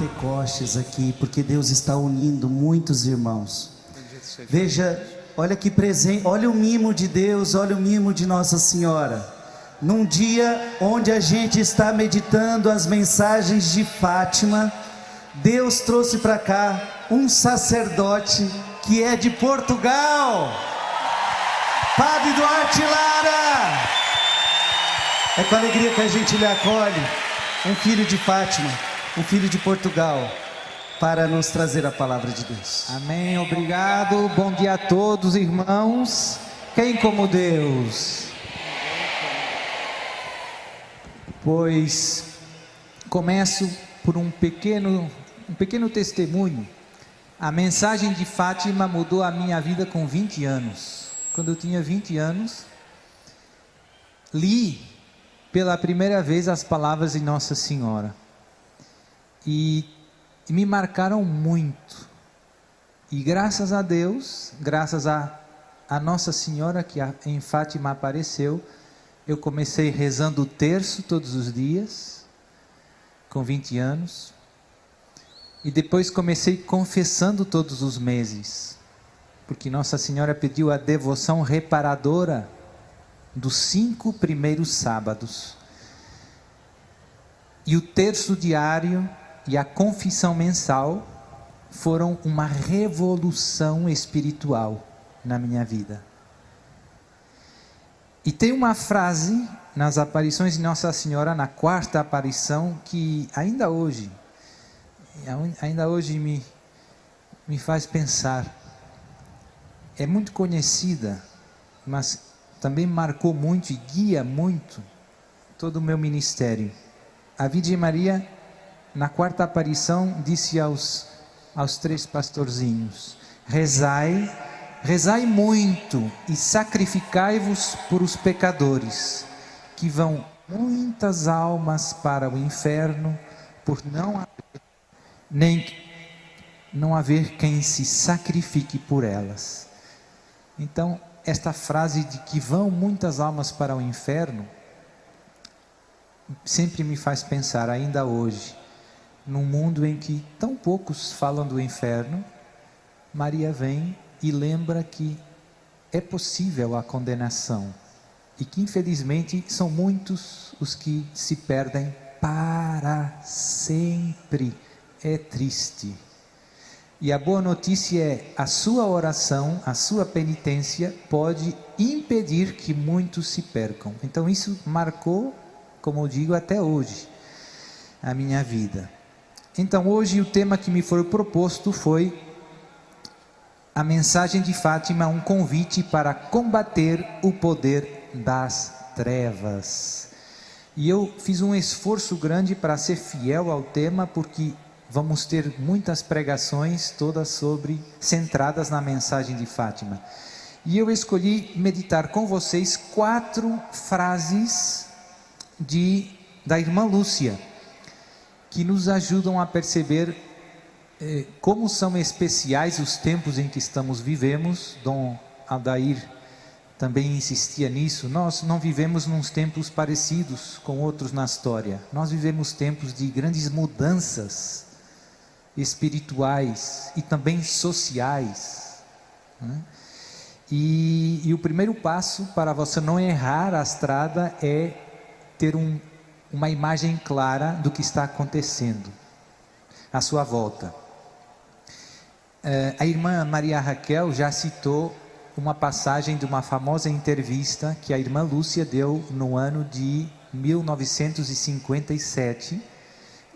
Pentecostes aqui, porque Deus está unindo muitos irmãos. Veja, olha que presente, olha o mimo de Deus, olha o mimo de Nossa Senhora. Num dia onde a gente está meditando as mensagens de Fátima, Deus trouxe para cá um sacerdote que é de Portugal, Padre Duarte Lara. É com alegria que a gente lhe acolhe, um filho de Fátima, um filho de Portugal, para nos trazer a palavra de Deus. Amém, obrigado. Bom dia a todos, irmãos. Quem como Deus? Pois começo por um pequeno testemunho. A mensagem de Fátima mudou a minha vida com 20 anos. Quando eu tinha 20 anos, li pela primeira vez as palavras de Nossa Senhora. E me marcaram muito. E graças a Deus, graças a Nossa Senhora que em Fátima apareceu, eu comecei rezando o terço todos os dias, com 20 anos. E depois comecei confessando todos os meses, porque Nossa Senhora pediu a devoção reparadora dos 5 primeiros sábados. E o terço diário e a confissão mensal foram uma revolução espiritual na minha vida. E tem uma frase nas aparições de Nossa Senhora, na 4ª aparição, que ainda hoje me faz pensar. É muito conhecida, mas também marcou muito e guia muito todo o meu ministério. A Virgem Maria, na 4ª aparição, disse aos 3 pastorzinhos: rezai muito e sacrificai-vos por os pecadores, que vão muitas almas para o inferno, por não haver quem se sacrifique por elas. Então, esta frase de que vão muitas almas para o inferno sempre me faz pensar, ainda hoje, num mundo em que tão poucos falam do inferno, Maria vem e lembra que é possível a condenação e que infelizmente são muitos os que se perdem para sempre. É triste. E a boa notícia é: a sua oração, a sua penitência pode impedir que muitos se percam. Então isso marcou, como eu digo, até hoje a minha vida. Então hoje o tema que me foi proposto foi a mensagem de Fátima, um convite para combater o poder das trevas. E eu fiz um esforço grande para ser fiel ao tema, porque vamos ter muitas pregações, todas centradas na mensagem de Fátima. E eu escolhi meditar com vocês 4 frases da irmã Lúcia, que nos ajudam a perceber como são especiais os tempos em que vivemos. Dom Aldair também insistia nisso. Nós não vivemos nos tempos parecidos com outros na história. Nós vivemos tempos de grandes mudanças espirituais e também sociais, né? E o primeiro passo para você não errar a estrada é ter uma imagem clara do que está acontecendo à sua volta. A irmã Maria Raquel já citou uma passagem de uma famosa entrevista que a irmã Lúcia deu no ano de 1957,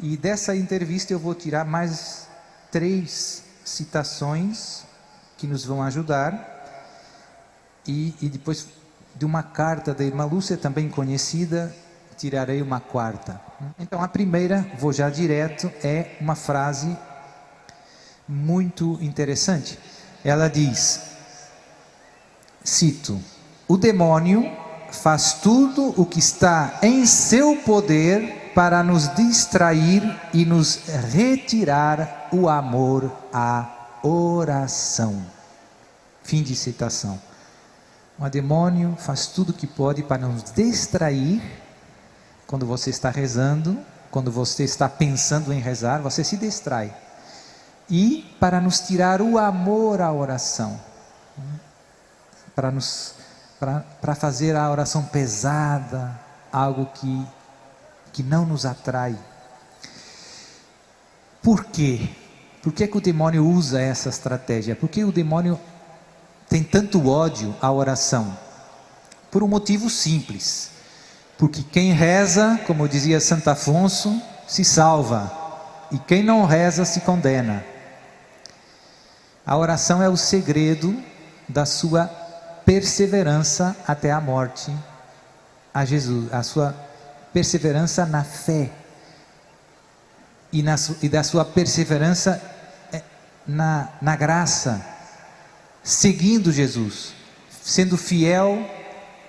e dessa entrevista eu vou tirar mais 3 citações que nos vão ajudar, e depois de uma carta da irmã Lúcia, também conhecida, tirarei uma 4ª. Então a primeira, vou já direto, é uma frase muito interessante. Ela diz, cito: o demônio faz tudo o que está em seu poder para nos distrair e nos retirar o amor à oração. Fim de citação. O demônio faz tudo o que pode para nos distrair quando você está rezando, quando você está pensando em rezar, você se distrai. E para nos tirar o amor à oração, para fazer a oração pesada, algo que não nos atrai. Por quê? Por que o demônio usa essa estratégia? Por que o demônio tem tanto ódio à oração? Por um motivo simples. Porque quem reza, como dizia Santo Afonso, se salva. E quem não reza se condena. A oração é o segredo da sua perseverança até a morte a Jesus. A sua perseverança na fé. E da sua perseverança na graça, seguindo Jesus, sendo fiel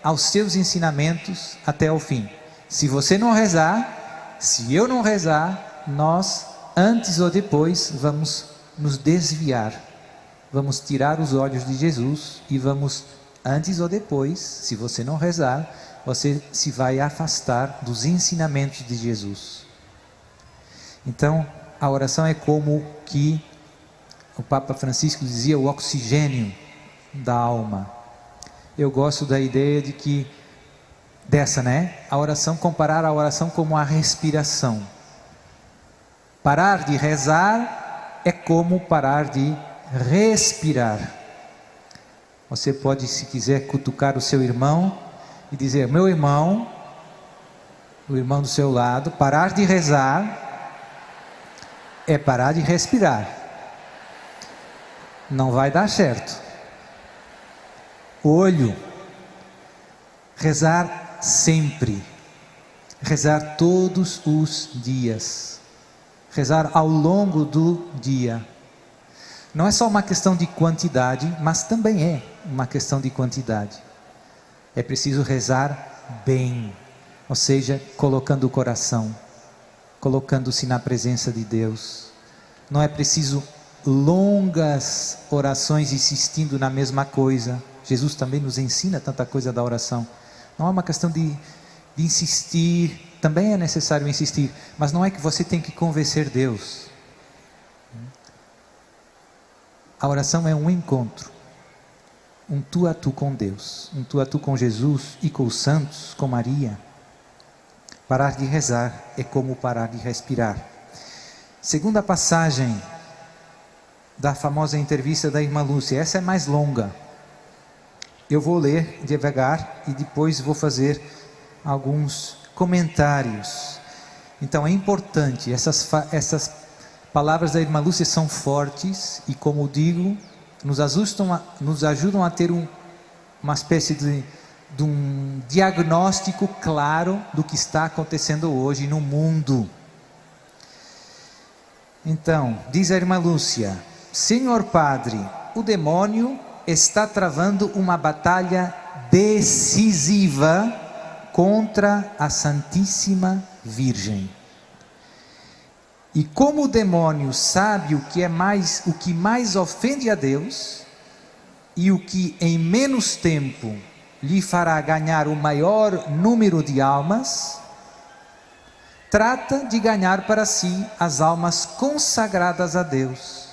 aos seus ensinamentos até o fim. Se você não rezar, se eu não rezar, nós, antes ou depois, vamos nos desviar, vamos tirar os olhos de Jesus e vamos, antes ou depois, se você não rezar, você se vai afastar dos ensinamentos de Jesus. Então, a oração é como que o Papa Francisco dizia, o oxigênio da alma. Eu gosto da ideia de que, a oração, comparar a oração como a respiração. Parar de rezar é como parar de respirar. Você pode, se quiser, cutucar o seu irmão e dizer, meu irmão, o irmão do seu lado, parar de rezar é parar de respirar. Não vai dar certo. Olho. Rezar sempre. Rezar todos os dias. Rezar ao longo do dia. Não é só uma questão de quantidade, mas também é uma questão de quantidade. É preciso rezar bem, ou seja, colocando o coração, colocando-se na presença de Deus. Não é preciso longas orações insistindo na mesma coisa. Jesus também nos ensina tanta coisa da oração. Não é uma questão de insistir, também é necessário insistir, mas não é que você tem que convencer Deus. A oração é um encontro, um tu a tu com Deus, um tu a tu com Jesus e com os santos, com Maria. Parar de rezar é como parar de respirar. Segunda passagem da famosa entrevista da irmã Lúcia, essa é mais longa. Eu vou ler devagar e depois vou fazer alguns comentários. Então é importante, essas palavras da irmã Lúcia são fortes e, como digo, nos ajudam a ter uma espécie de um diagnóstico claro do que está acontecendo hoje no mundo. Então, diz a irmã Lúcia, Senhor Padre, o demônio está travando uma batalha decisiva contra a Santíssima Virgem. E como o demônio sabe o que mais ofende a Deus, e o que em menos tempo lhe fará ganhar o maior número de almas, trata de ganhar para si as almas consagradas a Deus,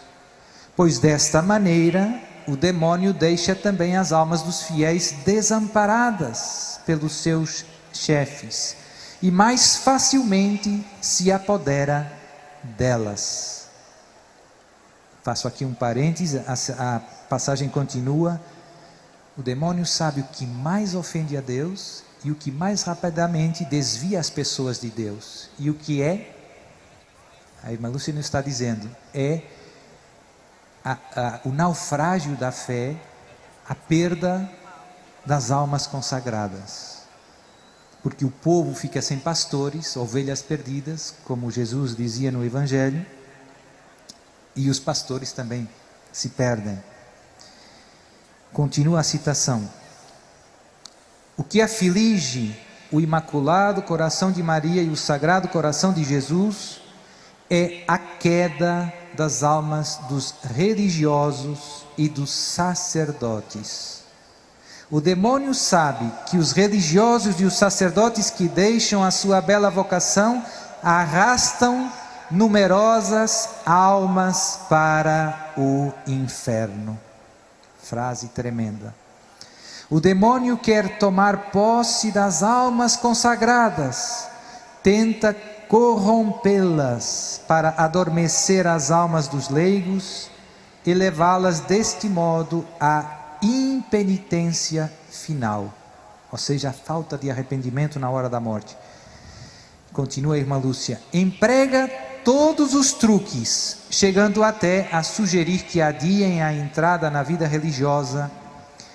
pois desta maneira o demônio deixa também as almas dos fiéis desamparadas pelos seus chefes, e mais facilmente se apodera delas. Faço aqui um parêntese, a passagem continua. O demônio sabe o que mais ofende a Deus e o que mais rapidamente desvia as pessoas de Deus. E o que é, a irmã Lúcia nos está dizendo, é o naufrágio da fé, a perda das almas consagradas. Porque o povo fica sem pastores, ovelhas perdidas, como Jesus dizia no Evangelho, e os pastores também se perdem. Continua a citação. O que aflige o Imaculado Coração de Maria e o Sagrado Coração de Jesus é a queda das almas dos religiosos e dos sacerdotes. O demônio sabe que os religiosos e os sacerdotes que deixam a sua bela vocação arrastam numerosas almas para o inferno. Frase tremenda. O demônio quer tomar posse das almas consagradas, tenta corrompê-las para adormecer as almas dos leigos e levá-las deste modo à impenitência final, ou seja, a falta de arrependimento na hora da morte. Continua a irmã Lúcia: emprega todos os truques, chegando até a sugerir que adiem a entrada na vida religiosa.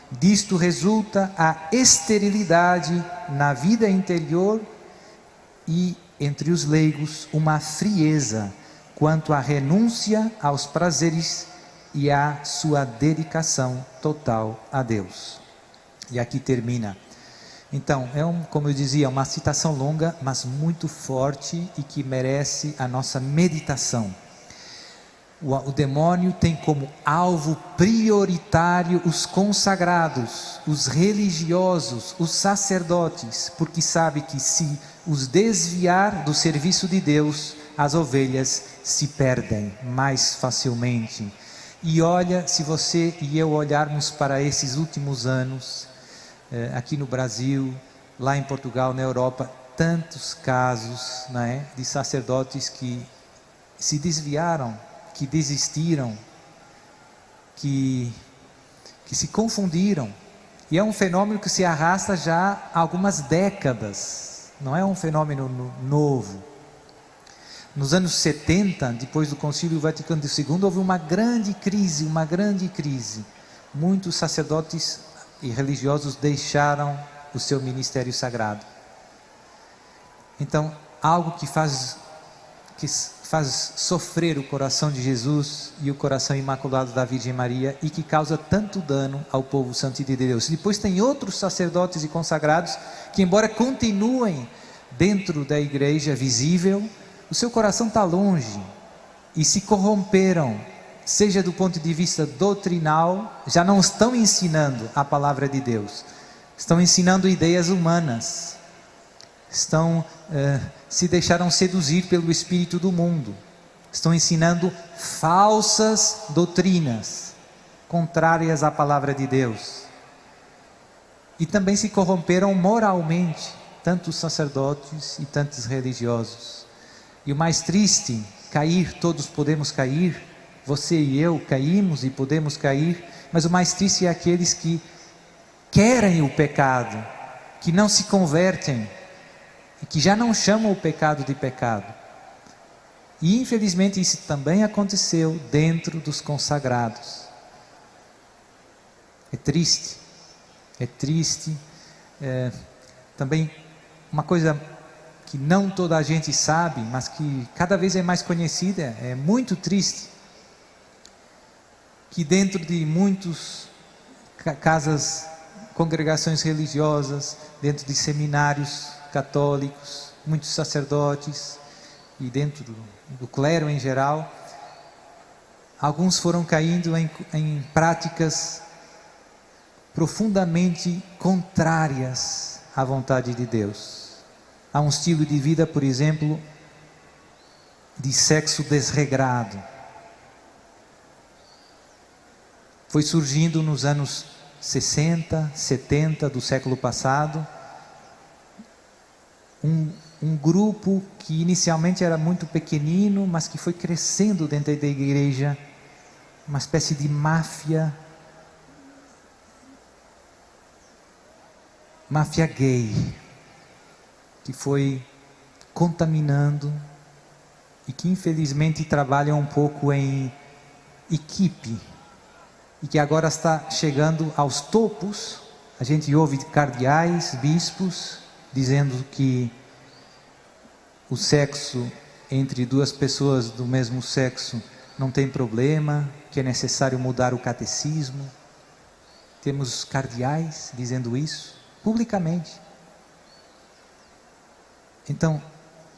Disto resulta a esterilidade na vida interior e, entre os leigos, uma frieza quanto à renúncia aos prazeres e à sua dedicação total a Deus. E aqui termina. Então, como eu dizia, uma citação longa, mas muito forte e que merece a nossa meditação. O demônio tem como alvo prioritário os consagrados, os religiosos, os sacerdotes, porque sabe que se os desviar do serviço de Deus, as ovelhas se perdem mais facilmente. E olha, se você e eu olharmos para esses últimos anos, aqui no Brasil, lá em Portugal, na Europa, tantos casos, de sacerdotes que se desviaram, que desistiram, que se confundiram. E é um fenômeno que se arrasta já há algumas décadas, não é um fenômeno novo. Nos anos 70, depois do Concílio Vaticano II, houve uma grande crise. Muitos sacerdotes e religiosos deixaram o seu ministério sagrado. Então, algo que faz sofrer o coração de Jesus e o coração imaculado da Virgem Maria e que causa tanto dano ao povo santo de Deus. Depois tem outros sacerdotes e consagrados que, embora continuem dentro da igreja visível, o seu coração está longe e se corromperam, seja do ponto de vista doutrinal, já não estão ensinando a palavra de Deus, estão ensinando ideias humanas, se deixaram seduzir pelo espírito do mundo, estão ensinando falsas doutrinas, contrárias à palavra de Deus, e também se corromperam moralmente, tantos sacerdotes e tantos religiosos. E o mais triste, todos podemos cair, você e eu caímos e podemos cair, mas o mais triste é aqueles que querem o pecado, que não se convertem, e que já não chamam o pecado de pecado. E infelizmente isso também aconteceu dentro dos consagrados. É triste. Também uma coisa que não toda a gente sabe, mas que cada vez é mais conhecida, é muito triste, que dentro de muitos congregações religiosas, dentro de seminários católicos, muitos sacerdotes e dentro do clero em geral, alguns foram caindo em práticas profundamente contrárias à vontade de Deus. Há um estilo de vida, por exemplo, de sexo desregrado. Foi surgindo nos anos 60, 70 do século passado, um grupo que inicialmente era muito pequenino, mas que foi crescendo dentro da igreja, uma espécie de máfia gay, que foi contaminando e que infelizmente trabalha um pouco em equipe e que agora está chegando aos topos. A gente ouve cardeais, bispos dizendo que o sexo entre duas pessoas do mesmo sexo não tem problema, que é necessário mudar o catecismo. Temos cardeais dizendo isso publicamente. Então,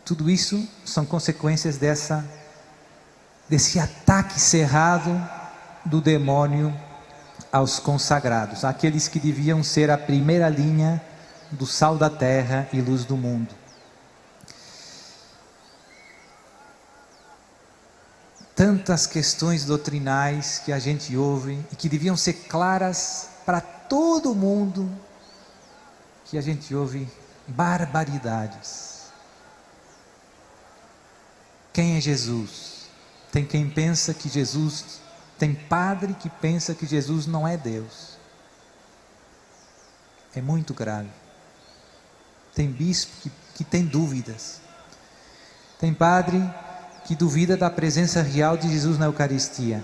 tudo isso são consequências desse ataque cerrado do demônio aos consagrados, aqueles que deviam ser a primeira linha do sal da terra e luz do mundo. tantas questões doutrinais que a gente ouve e que deviam ser claras para todo mundo, que a gente ouve barbaridades. Quem é Jesus? Tem quem pensa que Jesus, tem padre que pensa que Jesus não é Deus. É muito grave. Tem bispo que tem dúvidas. Tem padre que duvida da presença real de Jesus na Eucaristia.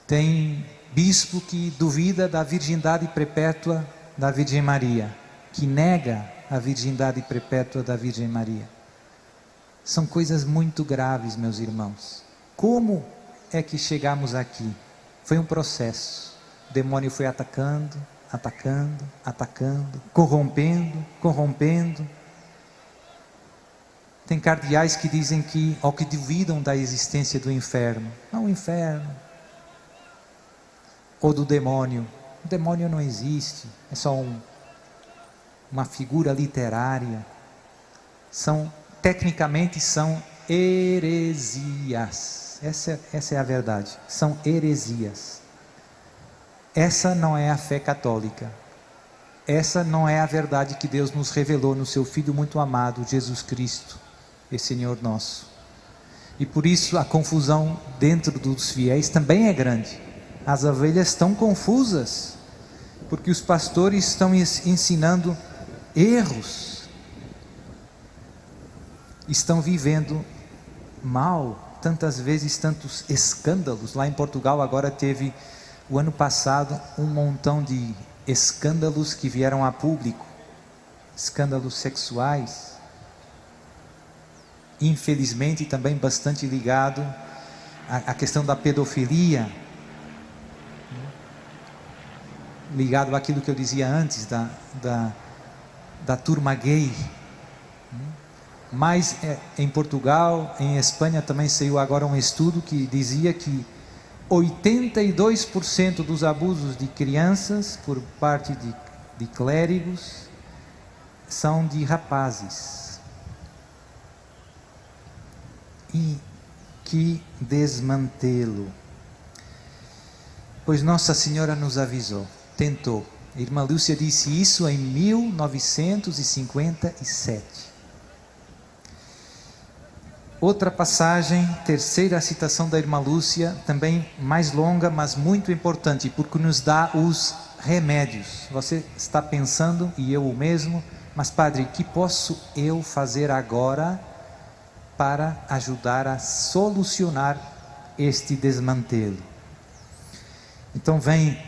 Tem bispo que duvida da virgindade perpétua da Virgem Maria, que nega a virgindade perpétua da Virgem Maria. São coisas muito graves, meus irmãos. Como é que chegamos aqui? Foi um processo. O demônio foi atacando, corrompendo. Tem cardeais que dizem que, ou que duvidam da existência do inferno. Não, o inferno. Ou do demônio. O demônio não existe, é só uma figura literária. Tecnicamente são heresias. Essa é a verdade. São heresias. Essa não é a fé católica. Essa não é a verdade que Deus nos revelou no seu Filho muito amado, Jesus Cristo, e Senhor nosso. E por isso a confusão dentro dos fiéis também é grande. As ovelhas estão confusas, porque os pastores estão ensinando erros. Estão vivendo mal, tantas vezes, tantos escândalos. Lá em Portugal agora teve, o ano passado, um montão de escândalos que vieram a público. Escândalos sexuais. Infelizmente também bastante ligado à questão da pedofilia. Ligado àquilo que eu dizia antes, da turma gay. Mas em Portugal, em Espanha também saiu agora um estudo que dizia que 82% dos abusos de crianças por parte de clérigos são de rapazes. E que desmantelo. Pois Nossa Senhora nos avisou, tentou. A irmã Lúcia disse isso em 1957. Outra passagem, terceira citação da irmã Lúcia, também mais longa, mas muito importante, porque nos dá os remédios. Você está pensando, e eu o mesmo, mas padre, o que posso eu fazer agora para ajudar a solucionar este desmantelo? Então vem,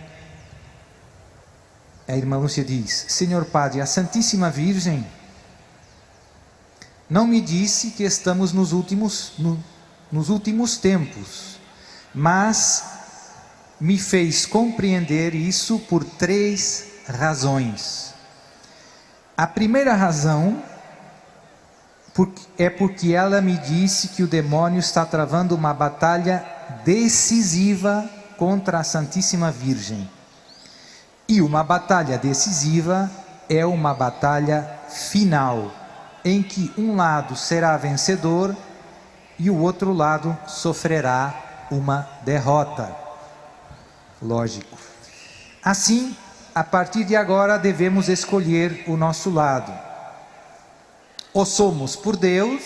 a irmã Lúcia diz: Senhor Padre, a Santíssima Virgem não me disse que estamos nos últimos tempos, mas me fez compreender isso por 3 razões. A primeira razão é porque ela me disse que o demônio está travando uma batalha decisiva contra a Santíssima Virgem. E uma batalha decisiva é uma batalha final, em que um lado será vencedor e o outro lado sofrerá uma derrota. Lógico. Assim, a partir de agora devemos escolher o nosso lado. Ou somos por Deus,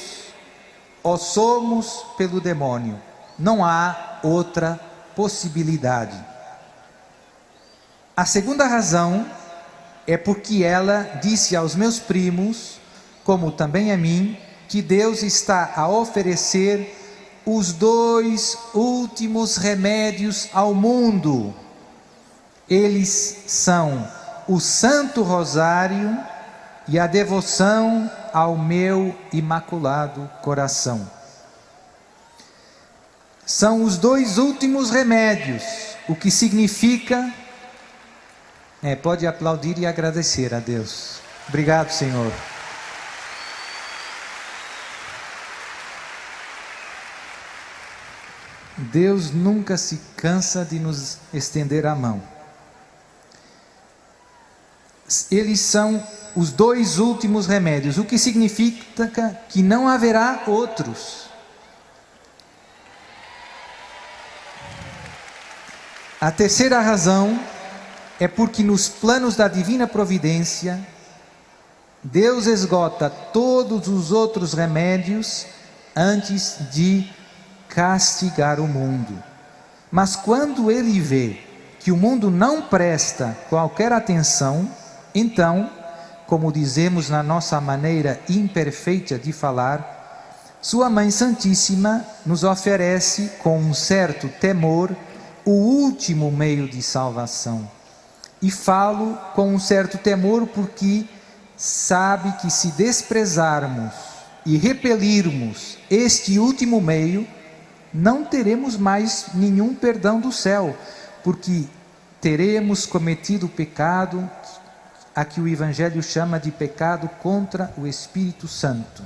ou somos pelo demônio. Não há outra possibilidade. A segunda razão é porque ela disse aos meus primos, como também a mim, que Deus está a oferecer os 2 últimos remédios ao mundo. Eles são o Santo Rosário e a devoção ao meu Imaculado Coração. São os 2 últimos remédios, o que significa... pode aplaudir e agradecer a Deus. Obrigado, Senhor. Deus nunca se cansa de nos estender a mão. Eles são os 2 últimos remédios, o que significa que não haverá outros. A terceira razão é porque nos planos da divina providência, Deus esgota todos os outros remédios antes de castigar o mundo. Mas quando Ele vê que o mundo não presta qualquer atenção, então, como dizemos na nossa maneira imperfeita de falar, Sua Mãe Santíssima nos oferece com um certo temor o último meio de salvação. E falo com um certo temor porque sabe que se desprezarmos e repelirmos este último meio, não teremos mais nenhum perdão do céu, porque teremos cometido o pecado a que o Evangelho chama de pecado contra o Espírito Santo.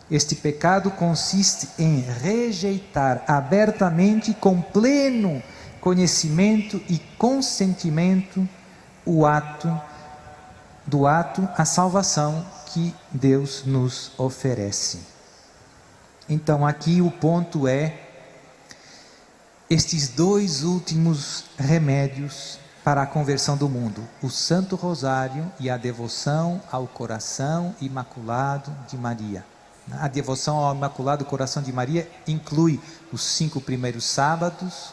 Este pecado consiste em rejeitar abertamente, com pleno conhecimento e consentimento, a salvação que Deus nos oferece. Então aqui o ponto é estes 2 últimos remédios para a conversão do mundo: o Santo Rosário e a devoção ao coração imaculado de Maria. A devoção ao Imaculado Coração de Maria inclui os 5 primeiros sábados,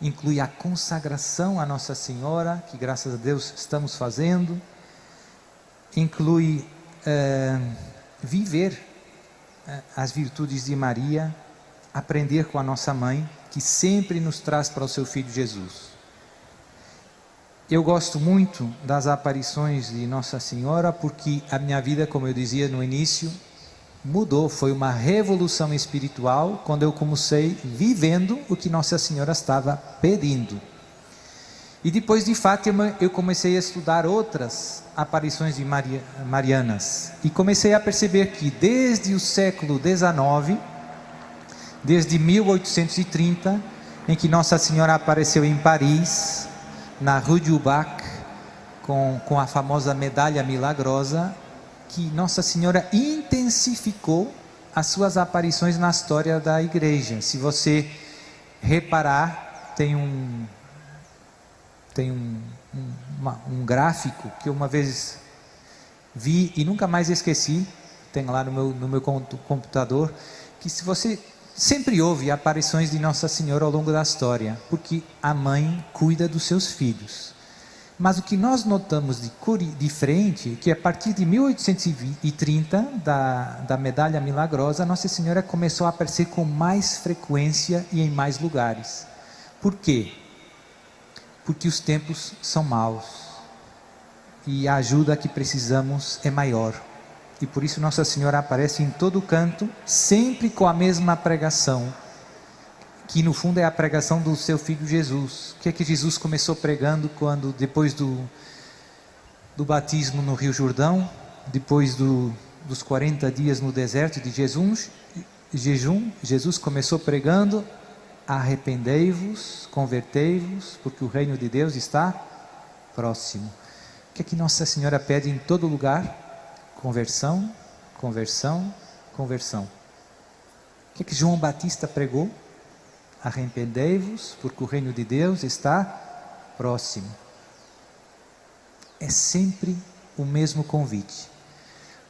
inclui a consagração a Nossa Senhora, que graças a Deus estamos fazendo, inclui viver as virtudes de Maria, aprender com a nossa mãe, que sempre nos traz para o seu Filho Jesus. Eu gosto muito das aparições de Nossa Senhora, porque a minha vida, como eu dizia no início, mudou, foi uma revolução espiritual quando eu comecei vivendo o que Nossa Senhora estava pedindo. E depois de Fátima eu comecei a estudar outras aparições de marianas e comecei a perceber que desde o século XIX, desde 1830, em que Nossa Senhora apareceu em Paris, na Rue du Bac, com a famosa medalha milagrosa, que Nossa Senhora intensificou as suas aparições na história da igreja. Se você reparar, tem um gráfico que eu uma vez vi e nunca mais esqueci, tem lá no meu computador, que se você sempre houve aparições de Nossa Senhora ao longo da história, porque a mãe cuida dos seus filhos. Mas o que nós notamos de diferente, que a partir de 1830, da medalha milagrosa, Nossa Senhora começou a aparecer com mais frequência e em mais lugares. Por quê? Porque os tempos são maus e a ajuda que precisamos é maior. E por isso Nossa Senhora aparece em todo canto, sempre com a mesma pregação, que no fundo é a pregação do seu Filho Jesus. O que é que Jesus começou pregando depois do batismo no Rio Jordão, depois dos 40 dias no deserto de jejum? Jesus começou pregando: arrependei-vos, convertei-vos, porque o reino de Deus está próximo. O que é que Nossa Senhora pede em todo lugar? Conversão, conversão, conversão. O que é que João Batista pregou? Arrependei-vos, porque o reino de Deus está próximo. É sempre o mesmo convite.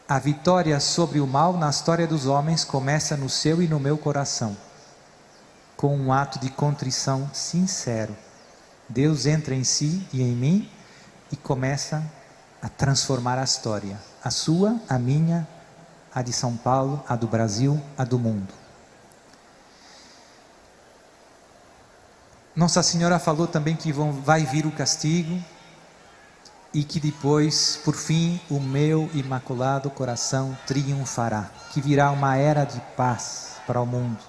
A vitória sobre o mal na história dos homens começa no seu e no meu coração, com um ato de contrição sincero. Deus entra em si e em mim e começa a transformar a história, a sua, a minha, a de São Paulo, a do Brasil, a do mundo. Nossa Senhora falou também que vai vir o castigo e que depois, por fim, o meu imaculado coração triunfará, que virá uma era de paz para o mundo.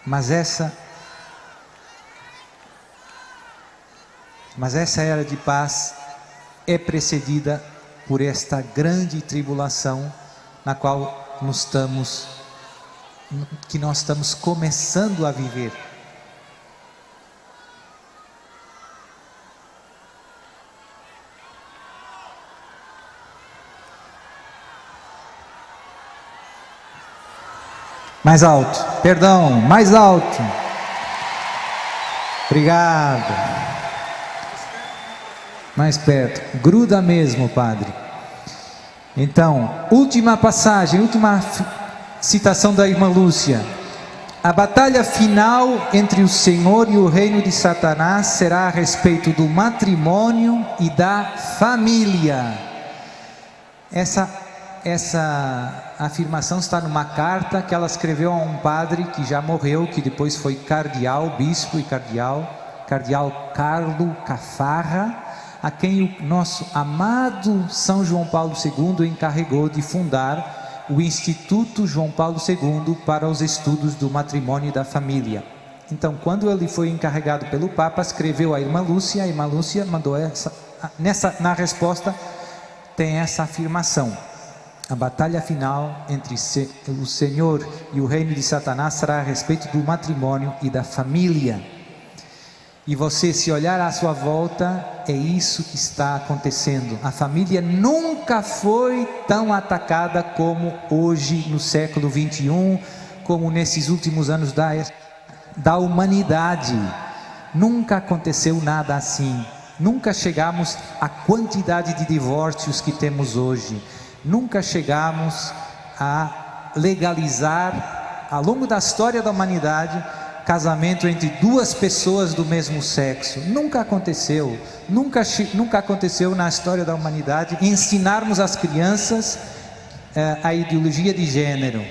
Mas essa era de paz é precedida por esta grande tribulação na qual nós estamos começando a viver. Mais alto, perdão, mais alto. Obrigado. Mais perto, gruda mesmo, Padre. Então, última passagem, última citação da irmã Lúcia. A batalha final entre o Senhor e o reino de Satanás será a respeito do matrimônio e da família. Essa afirmação está numa carta que ela escreveu a um padre que já morreu, que depois foi cardeal, bispo e cardeal Carlo Cafarra, a quem o nosso amado São João Paulo II encarregou de fundar o Instituto João Paulo II para os estudos do matrimônio e da família. Então, quando ele foi encarregado pelo Papa, escreveu a irmã Lúcia, mandou na resposta tem essa afirmação: a batalha final entre o Senhor e o reino de Satanás será a respeito do matrimônio e da família. E você, se olhar à sua volta, é isso que está acontecendo. A família nunca foi tão atacada como hoje, no século 21, como nesses últimos anos da humanidade. Nunca aconteceu nada assim. Nunca chegamos à quantidade de divórcios que temos hoje. Nunca chegamos a legalizar, ao longo da história da humanidade, casamento entre duas pessoas do mesmo sexo. Nunca aconteceu. Nunca aconteceu na história da humanidade ensinarmos às crianças a ideologia de gênero.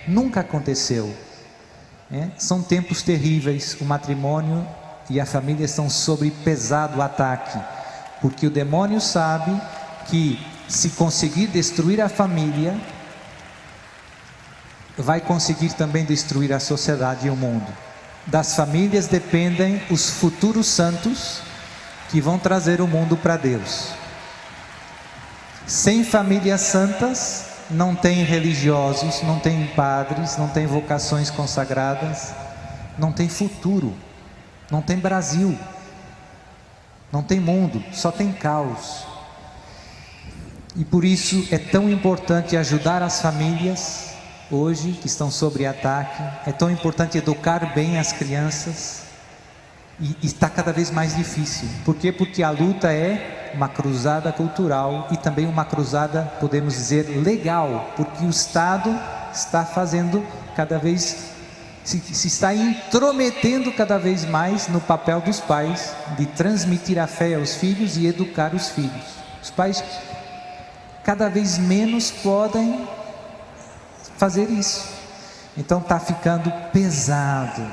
Nunca aconteceu. São tempos terríveis. O matrimônio e a família estão sob pesado ataque, porque o demônio sabe que se conseguir destruir a família, vai conseguir também destruir a sociedade e o mundo. Das famílias dependem os futuros santos que vão trazer o mundo para Deus. Sem famílias santas, não tem religiosos, não tem padres, não tem vocações consagradas, não tem futuro, não tem Brasil, não tem mundo, só tem caos. E por isso é tão importante ajudar as famílias hoje que estão sob ataque. É tão importante educar bem as crianças, e está cada vez mais difícil. Por quê? Porque a luta é uma cruzada cultural e também uma cruzada, podemos dizer, legal, porque o Estado está fazendo cada vez, se está intrometendo cada vez mais no papel dos pais, de transmitir a fé aos filhos e educar os filhos. Os pais cada vez menos podem fazer isso. Então está ficando pesado,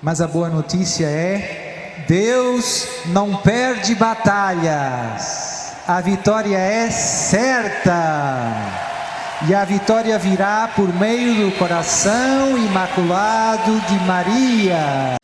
Mas a boa notícia é: Deus não perde batalhas, a vitória é certa, e a vitória virá por meio do coração imaculado de Maria.